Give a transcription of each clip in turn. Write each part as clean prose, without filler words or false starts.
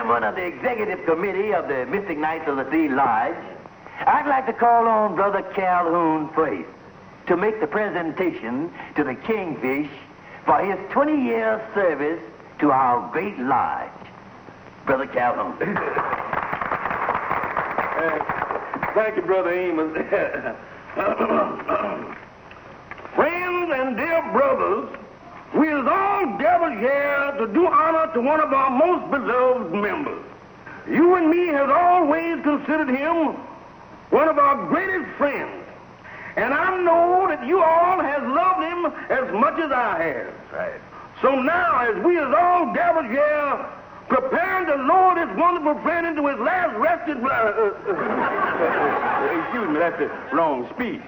chairman of the executive committee of the Mystic Knights of the Sea Lodge, I'd like to call on Brother Calhoun first to make the presentation to the Kingfish for his 20-year service to our great lodge. Brother Calhoun. Thank you, Brother Amos. Friends and dear brothers, we is all gathered here to do honor to one of our most beloved members. You and me have always considered him one of our greatest friends. And I know that you all have loved him as much as I have. Right. So now, as we is all gathered here, preparing to lower this wonderful friend into his last rested... excuse me, that's the wrong speech.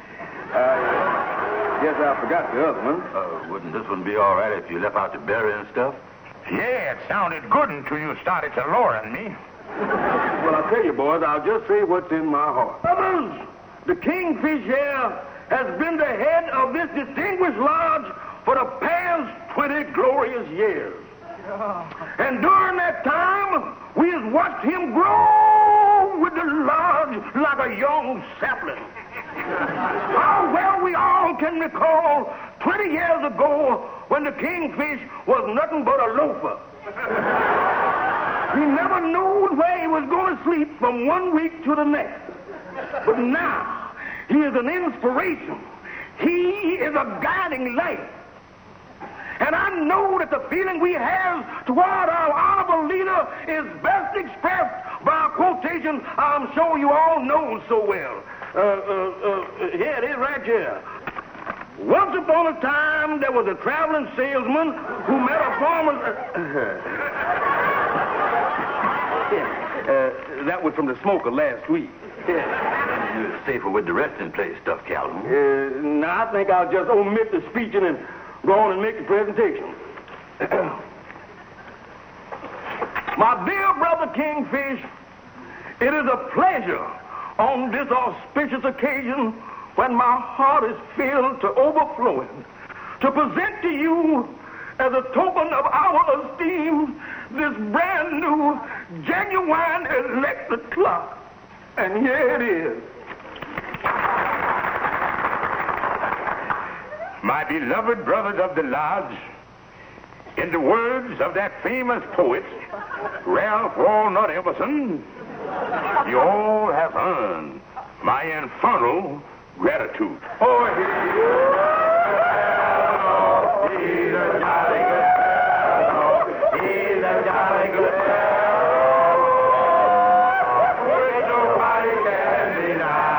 Guess I forgot the other one. Wouldn't this one be all right if you left out the berry and stuff? Yeah, it sounded good until you started to lowering me. Well, I'll tell you, boys, I'll just say what's in my heart. Brothers, the Kingfish here has been the head of this distinguished lodge for the past 20 glorious years. And during that time, we have watched him grow with the lodge like a young sapling. How well we all can recall 20 years ago when the Kingfish was nothing but a loafer. He never knew where he was going to sleep from one week to the next. But now, he is an inspiration. He is a guiding light. And I know that the feeling we have toward our honorable leader is best expressed by a quotation I'm sure you all know so well. Here it is right here. Once upon a time, there was a traveling salesman who met a farmer's... that was from the smoker last week. You're safer with the resting place stuff, Calhoun. Now, I think I'll just omit the speeching and go on and make the presentation. My dear brother Kingfish, it is a pleasure on this auspicious occasion when my heart is filled to overflowing to present to you as a token of our esteem this brand new, genuine electric clock. And here it is. My beloved brothers of the lodge, in the words of that famous poet, Ralph Walnut Emerson, you all have earned my infernal gratitude. Oh, He's a jolly good fellow. He's a jolly good fellow. With nobody can deny.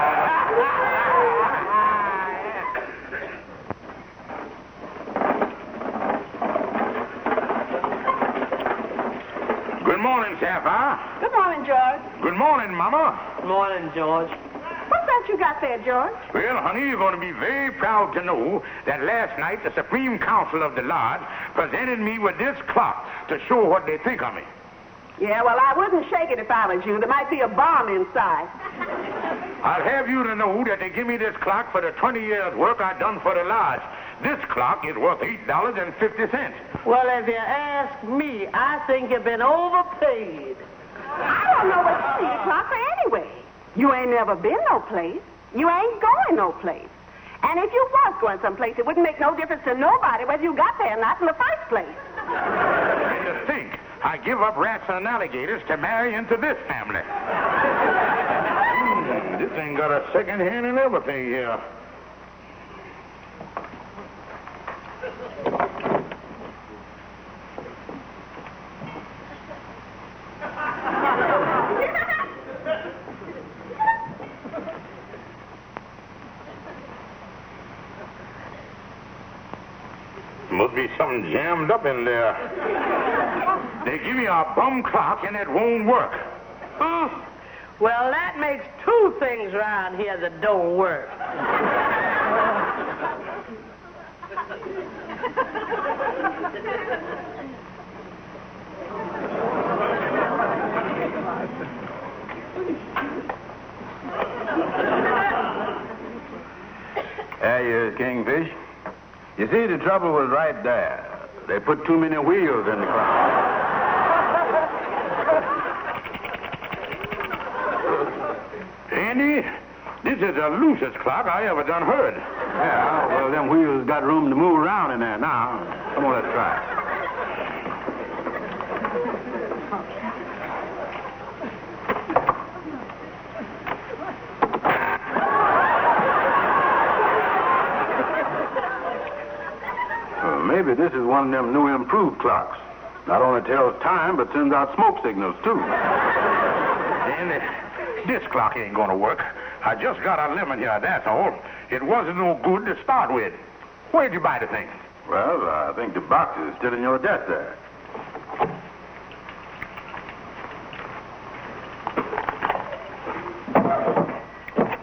Good morning, Sapphire. Good morning, George. Good morning, Mama. Morning, George. What's that you got there, George? Well, honey, you're going to be very proud to know that last night the Supreme Council of the Lodge presented me with this clock to show what they think of me. Yeah, well, I wouldn't shake it if I was you. There might be a bomb inside. I'll have you to know that they give me this clock for the 20 years' work I've done for the Lodge. This clock is worth $8.50. Well, if you ask me, I think you've been overpaid. I don't know what you need a clock for anyway. You ain't never been no place. You ain't going no place. And if you was going someplace, it wouldn't make no difference to nobody whether you got there or not in the first place. And to think, I give up rats and alligators to marry into this family. This ain't got a second hand and everything here. Must be something jammed up in there. They give me a bum clock and it won't work. Well, that makes two things around here that don't work. There you is, Kingfish. You see, the trouble was right there. They put too many wheels in the clock. Andy, this is the loosest clock I ever done heard. Yeah, well, them wheels got room to move around in there now. Come on, let's try it. Maybe this is one of them new improved clocks. Not only tells time, but sends out smoke signals, too. And this clock ain't gonna work. I just got a lemon here, that's all. It wasn't no good to start with. Where'd you buy the thing? Well, I think the box is still in your desk there.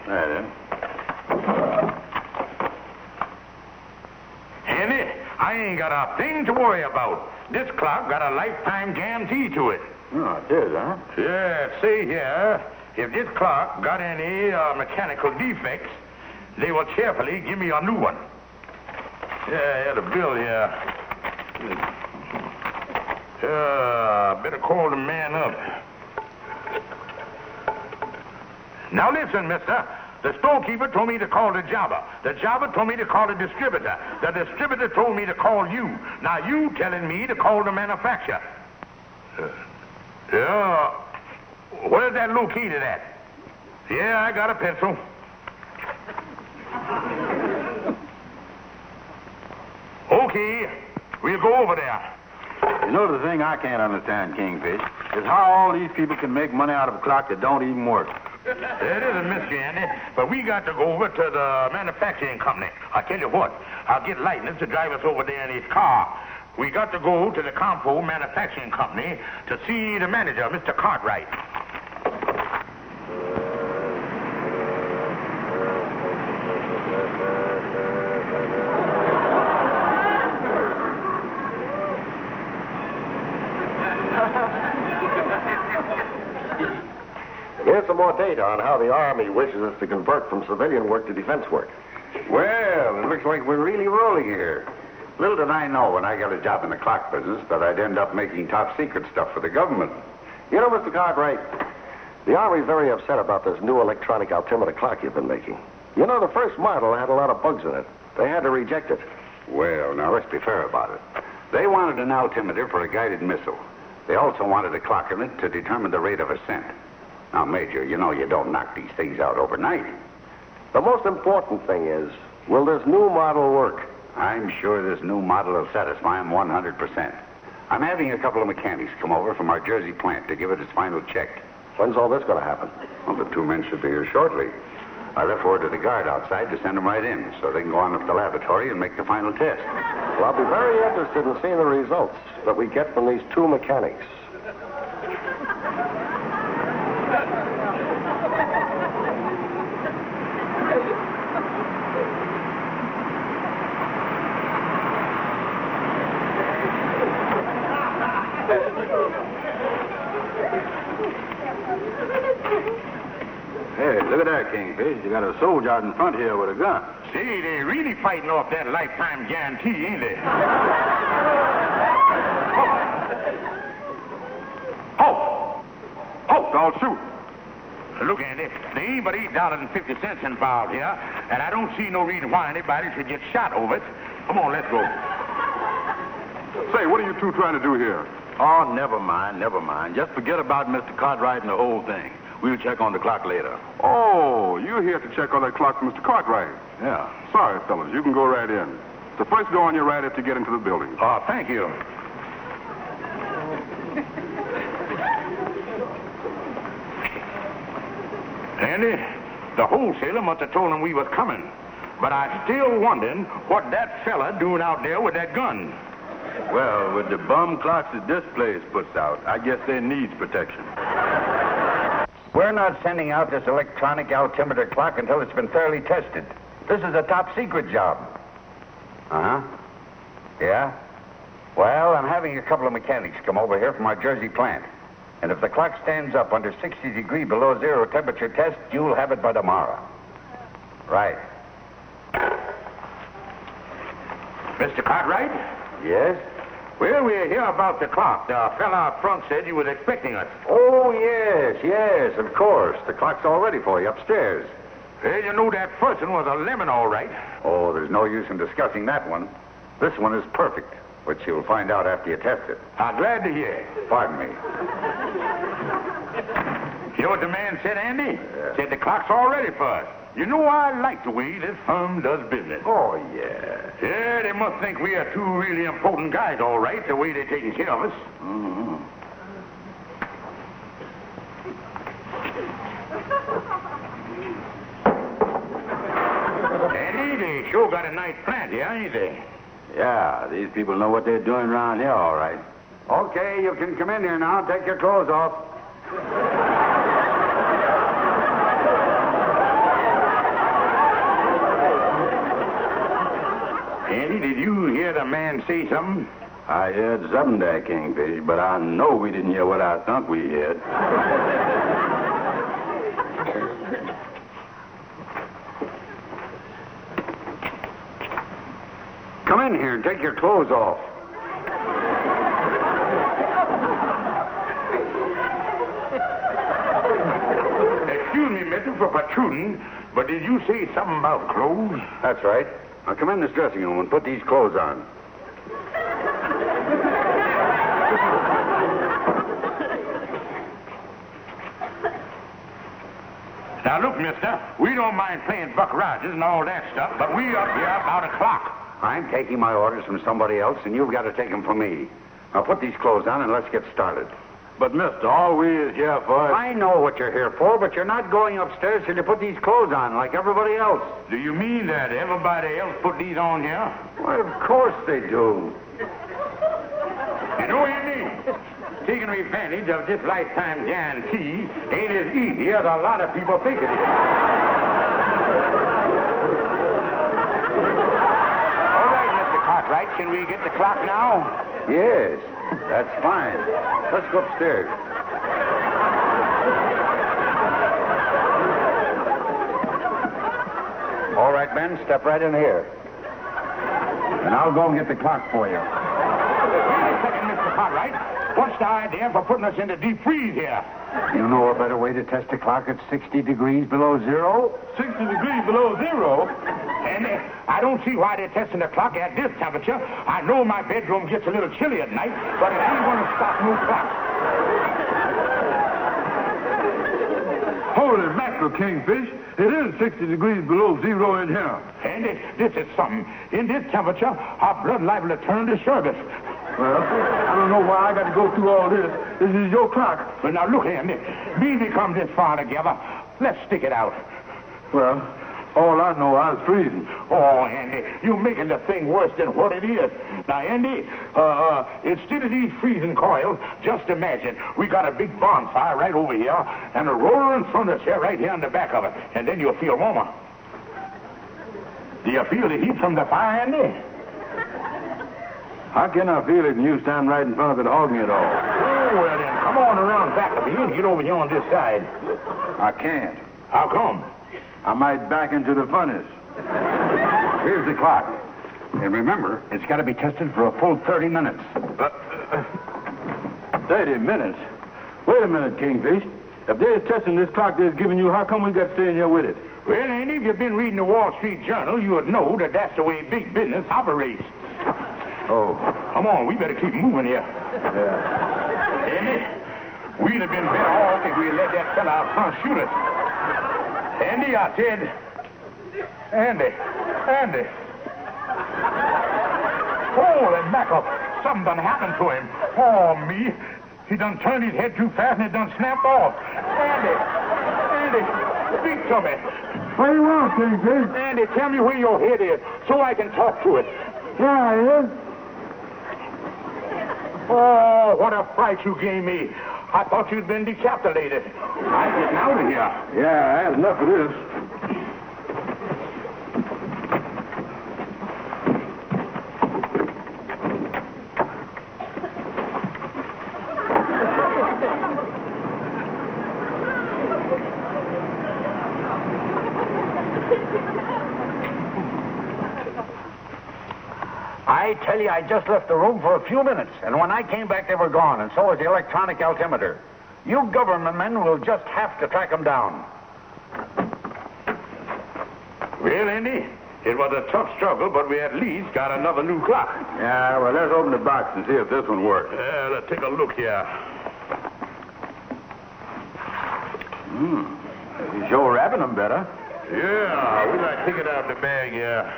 There, then. Andy, I ain't got a thing to worry about. This clock got a lifetime guarantee to it. Oh, it is, huh? Yeah, see here, if this clock got any mechanical defects, they will cheerfully give me a new one. Yeah, the bill here. Better call the man up. Now listen, mister. The storekeeper told me to call the jobber. The jobber told me to call the distributor. The distributor told me to call you. Now you telling me to call the manufacturer. Yeah. Where's that located at? Yeah, I got a pencil. Okay, we'll go over there. You know, the thing I can't understand, Kingfish, is how all these people can make money out of a clock that don't even work. It is a mystery, Andy, but we got to go over to the manufacturing company. I'll tell you what, I'll get Lightning to drive us over there in his car. We got to go to the Compo Manufacturing Company to see the manager, Mr. Cartwright. Here's some more data on how the Army wishes us to convert from civilian work to defense work. Well, it looks like we're really rolling here. Little did I know when I got a job in the clock business that I'd end up making top secret stuff for the government. You know, Mr. Cartwright, the Army's very upset about this new electronic altimeter clock you've been making. You know, the first model had a lot of bugs in it. They had to reject it. Well, now let's be fair about it. They wanted an altimeter for a guided missile. They also wanted a clock in it to determine the rate of ascent. Now, Major, you know you don't knock these things out overnight. The most important thing is, will this new model work? I'm sure this new model will satisfy him 100%. I'm having a couple of mechanics come over from our Jersey plant to give it its final check. When's all this going to happen? Well, the two men should be here shortly. I left word to the guard outside to send them right in so they can go on up to the laboratory and make the final test. Well, I'll be very interested in seeing the results that we get from these two mechanics. Hey, look at that, Kingfish. You got a soldier out in front here with a gun. See, they really fighting off that lifetime guarantee, ain't they? Oh, Don't shoot. look, Andy, there ain't but $8.50 involved here, and I don't see no reason why anybody should get shot over it. Come on, let's go. Say, what are you two trying to do here? Oh, never mind. Just forget about Mr. Cartwright and the whole thing. We'll check on the clock later. Oh, you're here to check on that clock for Mr. Cartwright. Yeah. Sorry, fellas. You can go right in. The first door on your right after you get into the building. Oh, thank you. Andy, the wholesaler must have told him we was coming. But I'm still wondering what that fella doing out there with that gun. Well, with the bum clocks that this place puts out, I guess they needs protection. We're not sending out this electronic altimeter clock until it's been thoroughly tested. This is a top secret job. Uh-huh. Yeah? Well, I'm having a couple of mechanics come over here from our Jersey plant. And if the clock stands up under 60 degree below zero temperature test, you'll have it by tomorrow. Right. Mr. Cartwright? Yes? Well, we're here about the clock. The fella out front said you was expecting us. Oh, yes, of course. The clock's all ready for you upstairs. Well, you know that first one was a lemon, all right. Oh, there's no use in discussing that one. This one is perfect, which you'll find out after you test it. I'm glad to hear. Pardon me. You know what the man said, Andy? Yeah. Said the clock's all ready for us. You know, I like the way this firm does business. Oh, yeah. Yeah, they must think we are two really important guys, all right, the way they're taking care of us. Mm-hmm. Andy, they sure got a nice plant here, ain't they? Yeah, these people know what they're doing around here, all right. Okay, you can come in here now. Take your clothes off. Andy, did you hear the man say something? I heard something there, Kingfish, but I know we didn't hear what I thought we heard. Come in here and take your clothes off. Excuse me, mister, for protruding, but did you say something about clothes? That's right. Now come in this dressing room and put these clothes on. Now, look, mister, we don't mind playing Buck Rogers and all that stuff, but we up here about a clock. I'm taking my orders from somebody else, and you've got to take them from me. Now put these clothes on and let's get started. But, mister, all we is here for... I know what you're here for, but you're not going upstairs till you put these clothes on like everybody else. Do you mean that everybody else put these on here? Well, of course they do. You know, Andy, taking advantage of this lifetime guarantee ain't as easy as a lot of people think it is. All right, Mr. Cartwright, can we get the clock now? Yes, that's fine. Let's go upstairs. All right, Ben, step right in here. And I'll go and get the clock for you. Wait a second, Mr. Cartwright. What's the idea for putting us in the deep freeze here? You know a better way to test a clock at 60 degrees below zero? 60 degrees below zero? And I don't see why they're testing the clock at this temperature. I know my bedroom gets a little chilly at night, but it ain't going to stop no clock. Holy mackerel, Kingfish. It is 60 degrees below zero in here. And this is something. In this temperature, our blood liable to turn to sherbet. Well, I don't know why I got to go through all this. This is your clock. But now look here, Nick. We come this far together. Let's stick it out. Well, all I know, I was freezing. Oh, Andy, you're making the thing worse than what it is. Now, Andy, instead of these freezing coils, just imagine we got a big bonfire right over here and a roaring furnace here right here in the back of it. And then you'll feel warmer. Do you feel the heat from the fire, Andy? How can I feel it when you stand right in front of it hogging it all? Oh, well, then, come on around back of me and get over here on this side. I can't. How come? I might back into the furnace. Here's the clock. And remember, it's got to be tested for a full 30 minutes. 30 minutes? Wait a minute, Kingfish. If they're testing this clock they're giving you, how come we got to stay in here with it? Well, Andy, if you've been reading the Wall Street Journal, you would know that that's the way big business operates. Oh. Come on, we better keep moving here. Yeah. Andy, we'd have been better off if we had let that fella out front shoot us. Andy, I said... Andy. Holy mackerel, something done happened to him. Oh, me. He done turned his head too fast and it done snapped off. Andy, speak to me. What do you want, Kingfish? Andy, tell me where your head is so I can talk to it. Yeah, it is. Oh, what a fright you gave me. I thought you'd been decapitated. I'm getting out of here. Yeah, I had enough of this. I tell you, I just left the room for a few minutes, and when I came back, they were gone, and so was the electronic altimeter. You government men will just have to track them down. Well, Andy, it was a tough struggle, but we at least got another new clock. Yeah, well, let's open the box and see if this one works. Let's take a look here. He's sure wrapping them better. Yeah, we might take it out of the bag here.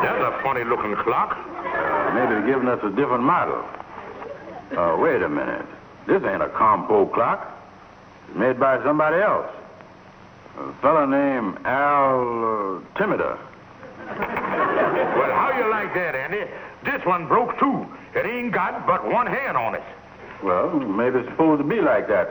That's a funny-looking clock. Maybe they're giving us a different model. Wait a minute. This ain't a compo clock. It's made by somebody else. A fellow named Altimeter. Well, how you like that, Andy? This one broke, too. It ain't got but one hand on it. Well, maybe it's supposed to be like that.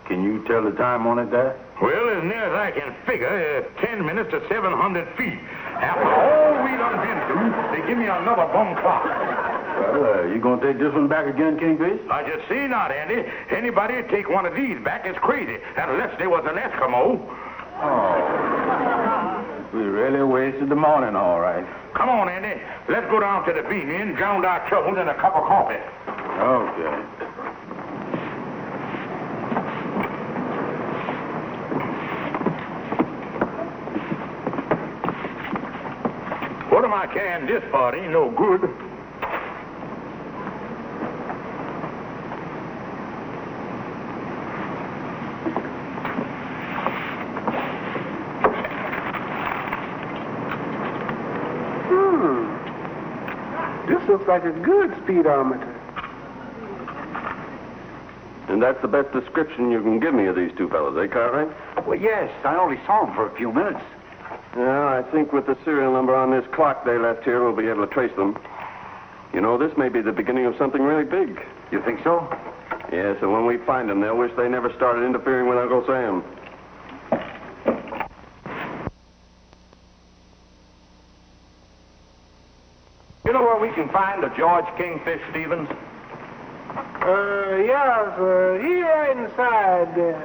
Can you tell the time on it there? Well, as near as I can figure, it's 10 minutes to 700 feet. After all we done been through, they give me another bum clock. Well, you gonna take this one back again, Kingfish? I just see not, Andy. Anybody take one of these back is crazy, unless they was an Eskimo. Oh. We really wasted the morning, all right. Come on, Andy. Let's go down to the bean and drown our troubles in a cup of coffee. Okay. What am I carrying this for? It ain't no good. This looks like a good speedometer. And that's the best description you can give me of these two fellows, eh, Cartwright? Well, yes, I only saw them for a few minutes. Yeah, I think with the serial number on this clock they left here, we'll be able to trace them. You know, this may be the beginning of something really big. You think so? Yes, and when we find them, they'll wish they never started interfering with Uncle Sam. You know where we can find a George Kingfish Stevens? Yes, here inside there.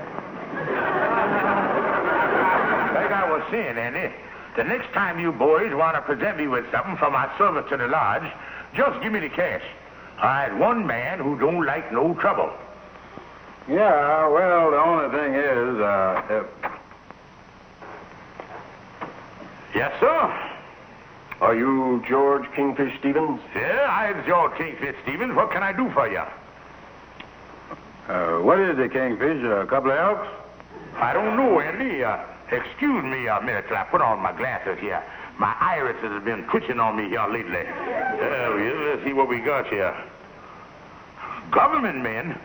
Like I was saying, Andy, the next time you boys want to present me with something for my service to the lodge, just give me the cash. I'm one man who don't like no trouble. Yeah, well, the only thing is, Yes, sir? Are you George Kingfish Stevens? Yeah, I'm George Kingfish Stevens. What can I do for you? what is it, Kingfish? A couple of elks? I don't know, Andy. Excuse me a minute till I put on my glasses here. My irises have been twitching on me here lately. Let's see what we got here. Government men?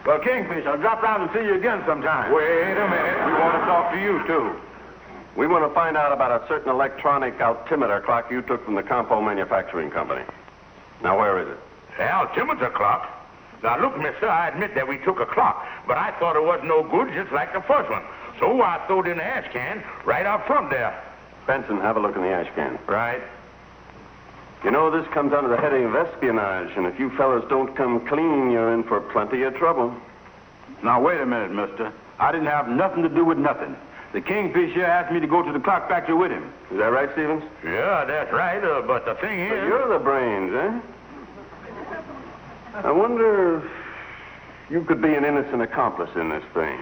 Well, Kingfish, I'll drop round and see you again sometime. Wait a minute. We want to talk to you, too. We want to find out about a certain electronic altimeter clock you took from the Compo Manufacturing Company. Now, where is it? The altimeter clock? Now, look, mister, I admit that we took a clock, but I thought it was no good just like the first one. So I threw it in the ash can right out front there. Benson, have a look in the ash can. Right. You know, this comes under the heading of espionage, and if you fellas don't come clean, you're in for plenty of trouble. Now, wait a minute, mister. I didn't have nothing to do with nothing. The Kingfish here asked me to go to the clock factory with him. Is that right, Stevens? Yeah, that's right, but the thing So is... you're the brains, eh? I wonder if you could be an innocent accomplice in this thing.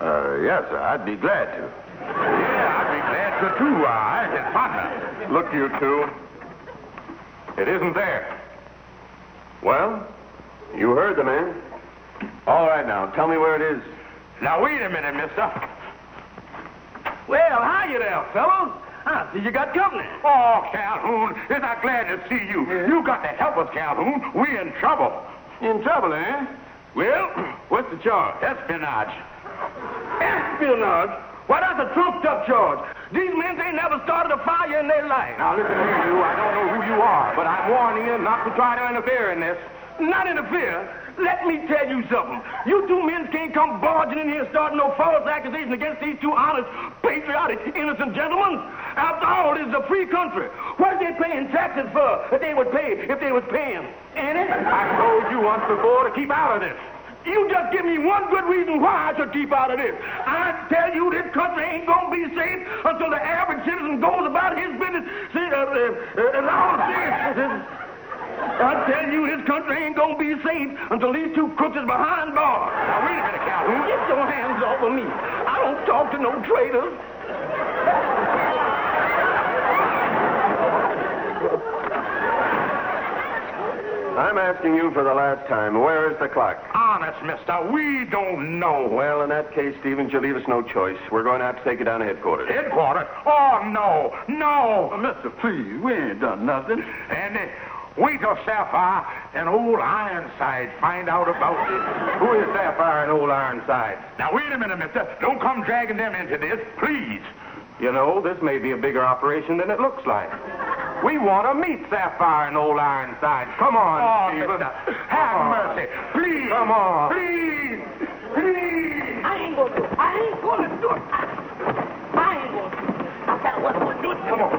Yes, sir. I'd be glad to. Yeah, I'd be glad to, too. I can partner. Look, you two. It isn't there. Well, you heard the man. All right, now, tell me where it is. Now, wait a minute, mister. Well, hi you there, fellows. I see you got company. Oh, Calhoun, isn't I glad to see you. Yeah. You got to help us, Calhoun. We're in trouble. In trouble, eh? Well, What's the charge? espionage. Espionage? Why, that's a trumped-up charge. These men ain't never started a fire in their life. Now, listen here, you. I don't know who you are, but I'm warning you not to try to interfere in this. Not interfere? Let me tell you something. You two men can't come barging in here starting no false accusation against these two honest, patriotic, innocent gentlemen. After all, this is a free country. What are they paying taxes for that they would pay if they was paying? Ain't it? I told you once before to keep out of this. You just give me one good reason why I should keep out of this. I tell you, this country ain't gonna be safe until the average citizen goes about his business. I tell you, this country ain't gonna be safe until these two crooks is behind bars. Now, wait a minute, Calhoun. Get your hands off of me. I don't talk to no traitors. I'm asking you for the last time, where is the clock? Honest, mister, we don't know. Well, in that case, Stevens, you leave us no choice. We're going to have to take it down to headquarters. Headquarters? Oh, no, no. Mister, please, we ain't done nothing. And wait till Sapphire and old Ironside find out about this. Who is Sapphire and old Ironside? Now, wait a minute, mister. Don't come dragging them into this, please. You know, this may be a bigger operation than it looks like. We want to meet Sapphire and old Ironside. Come on, Oh, Stephen. mister, have mercy. Please. Come on. Please. Please. I ain't gonna do it. I ain't gonna do it. I ain't gonna do it. I wasn't gonna do it. Come on.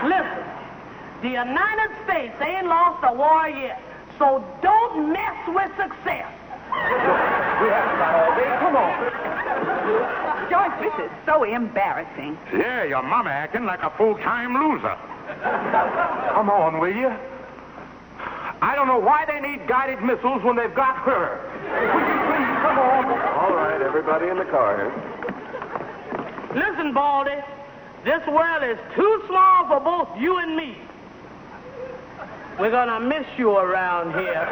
Listen, the United States ain't lost a war yet, so don't mess with success. We haven't got all day. Come on. George, this is so embarrassing. Yeah, your mama acting like a full-time loser. Come on, will you? I don't know why they need guided missiles when they've got her. Will you please come on? All right, everybody in the car here. Listen, Baldy, this world is too small for both you and me. We're gonna miss you around here.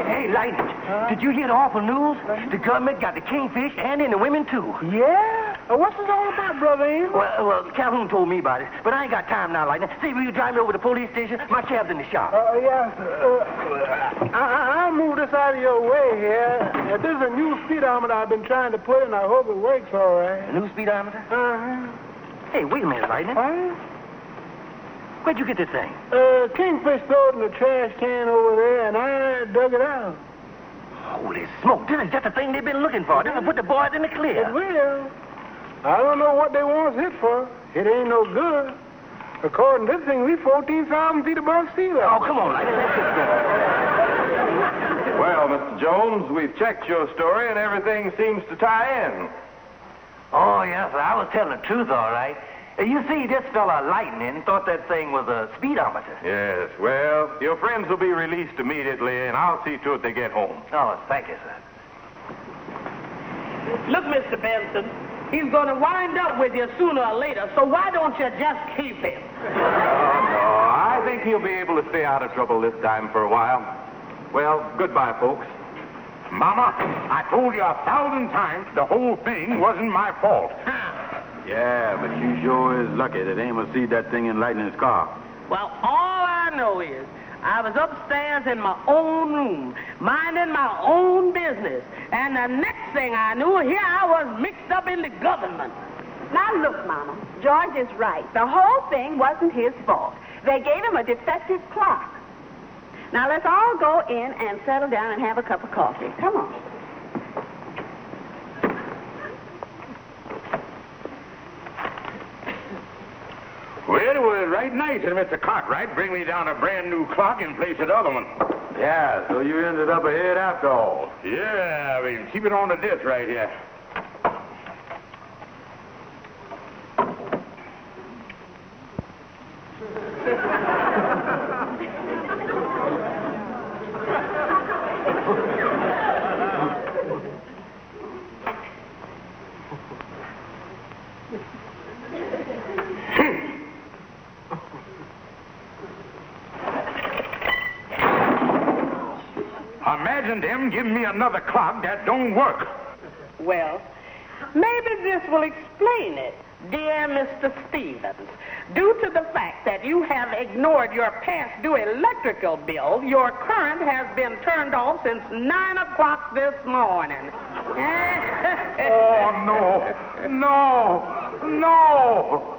Hey, Lightning, did you hear the awful news? The government got the Kingfish and in the women, too. Yeah? What's this all about, Brother Amos? Well, Calhoun told me about it, but I ain't got time now, Lightning. See, will you drive me over to the police station? My cab's in the shop. Yeah. I'll move this out of your way here. This is a new speedometer I've been trying to put in. I hope it works all right. A new speedometer? Uh-huh. Hey, wait a minute, Lightning. What? Where'd you get this thing? Kingfish threw it in the trash can over there, and I dug it out. Holy smoke, this is just the thing they've been looking for. This will put the boys in the clear. It will. I don't know what they want it for. It ain't no good. According to this thing, we 14,000 feet above sea level. Oh, come on, Lightning, let's get going. Well, Mr. Jones, we've checked your story and everything seems to tie in. Oh, yes, I was telling the truth, all right. You see, this fella, Lightning, thought that thing was a speedometer. Yes, well, your friends will be released immediately, and I'll see to it they get home. Oh, thank you, sir. Look, Mr. Benson, he's gonna wind up with you sooner or later, so why don't you just keep him? Oh, no, I think he'll be able to stay out of trouble this time for a while. Well, goodbye, folks. Mama, I told you 1,000 times the whole thing wasn't my fault. Yeah, but you sure is lucky that Amos see that thing in Lightning's car. Well, all I know is I was upstairs in my own room, minding my own business, and the next thing I knew, here I was mixed up in the government. Now, look, Mama, George is right. The whole thing wasn't his fault. They gave him a defective clock. Now, let's all go in and settle down and have a cup of coffee. Come on. Well, it was right nice of Mr. Cartwright bring me down a brand new clock in place of the other one. Yeah, so you ended up ahead after all. Yeah, we can keep it on the disc right here. Imagine them giving me another clock that don't work. Well, maybe this will explain it, dear Mr. Stevens. Due to the fact that you have ignored your past due electrical bill, your current has been turned off since 9 o'clock this morning. Oh, no. No.